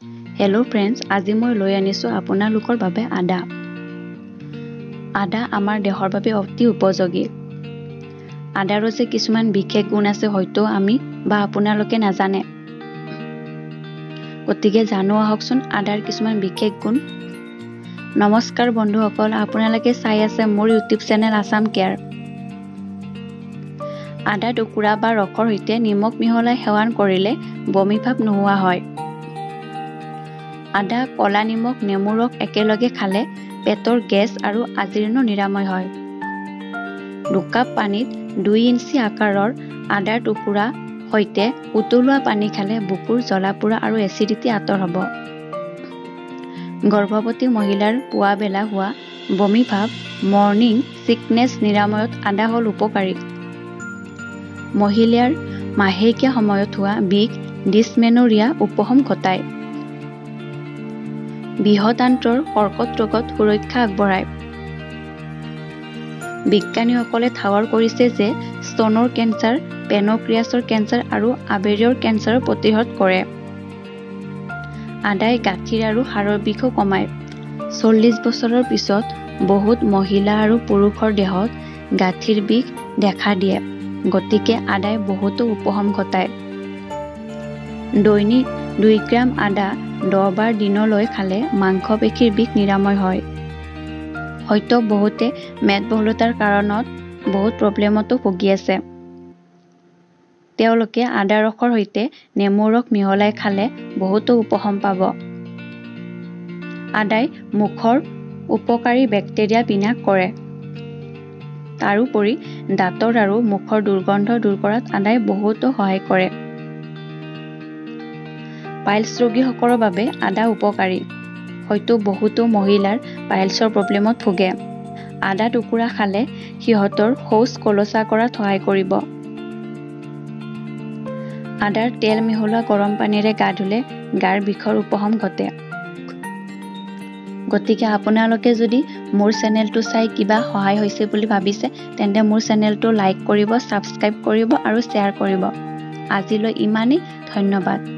Hello' friends, আজি মই লৈ আনিছোঁ আপোনালোকৰ বাবে আদা। আদা আমাৰ দেহৰ বাবে অতি উপযোগী। আদাৰো যে কিছুমান বিশেষ গুণ আছে হয়তো আমি বা আপোনালোকে নাজানে। গতিকে জানো আহকচোন আদাৰ কিছুমান বিশেষ গুণ। নমস্কাৰ বন্ধুসকল, আপোনালোকে চাই আছে মোৰ ইউটিউব চেনেল আসাম কেয়াৰ। আদা টুকুৰা বা ৰসৰ সৈতে নিমখ মিহলাই সেৱন কৰিলে বমি ভাৱ নোহোৱা হয়। আদা, কলা নিমখ, নেমু ৰস একেলগে খালে পেটৰ গেছ আৰু আজিৰ্ণ নিৰাময় হয়। দুকাপ পানীত 2 ইঞ্চি আকাৰৰ আদাৰ টুকুৰা সৈতে উতলোৱা পানী খালে বুকুৰ জ্বলা-পোৰা আৰু এচিডিটি আঁতৰ হ'ব। গৰ্ভৱতী মহিলাৰ পুৱাবেলা হোৱা বমি ভাৱ, মৰ্নিং চিকনেছ নিৰাময়ত আদা হ'ল উপকাৰী। মহিলাৰ মাহেকীয়া সময়ত হোৱা বিষ, ডিছমেনৰিয়া উপশম ঘটায়। বৃহদান্ত্ৰৰ কৰ্কট ৰোগত সুৰক্ষা আগবঢ়ায়। বিজ্ঞানীসকলে ঠাৱৰ কৰিছে যে স্তনৰ কেঞ্চাৰ, পেনক্ৰিয়াছৰ কেঞ্চাৰ আৰু আবেৰৰ কেঞ্চাৰ প্ৰতিৰোধ কৰে। আদাই গাঁঠিৰ আৰু হাড়ৰ বিষও কমায়। 40 বছৰৰ পিছত বহুত মহিলা আৰু পুৰুষৰ দেহত গাঁঠিৰ বিষ দেখা দিয়ে। গতিকে আদাই বহুতো উপশম ঘটায়। দৈনিক 2 গ্ৰাম আদা 10 বাৰ দিনলৈ খালে মাংসপেশীৰ বিষ নিৰাময় হয়। হয়তো বহুতে মেদবহুলতাৰ কাৰণত বহুত প্ৰব্লেমতো ভুগি আছে। তেওঁলোকে আদা ৰসৰ সৈতে নেমু ৰস মিহলাই খালে বহুতো উপশম পাব। আদাই মুখৰ উপকাৰী বেক্টেৰিয়া বিনাশ কৰে। তাৰোপৰি দাঁতৰ আৰু মুখৰ দুৰ্গন্ধ দূৰ কৰাত আদাই বহুতো সহায় কৰে। পাইলছ ৰোগীসকলৰ বাবে আদা উপকাৰী। হয়তো বহুতো মহিলাৰ পাইলছৰ প্ৰব্লেমত ভুগে। আদা টুকুৰা খালে সিহঁতৰ শৌচ খোলসা কৰাত সহায় কৰিব। আদাৰ তেল মিহলোৱা গৰম পানীৰে গা ধুলে গাৰ বিষৰ উপশম ঘটে। গতিকে আপোনালোকে যদি মোৰ চেনেলটো চাই কিবা সহায় হৈছে বুলি ভাবিছে তেন্তে মোৰ চেনেলটো লাইক কৰিব, ছাবস্ক্ৰাইব কৰিব আৰু শ্বেয়াৰ কৰিব। আজিলৈ ইমানেই, ধন্যবাদ।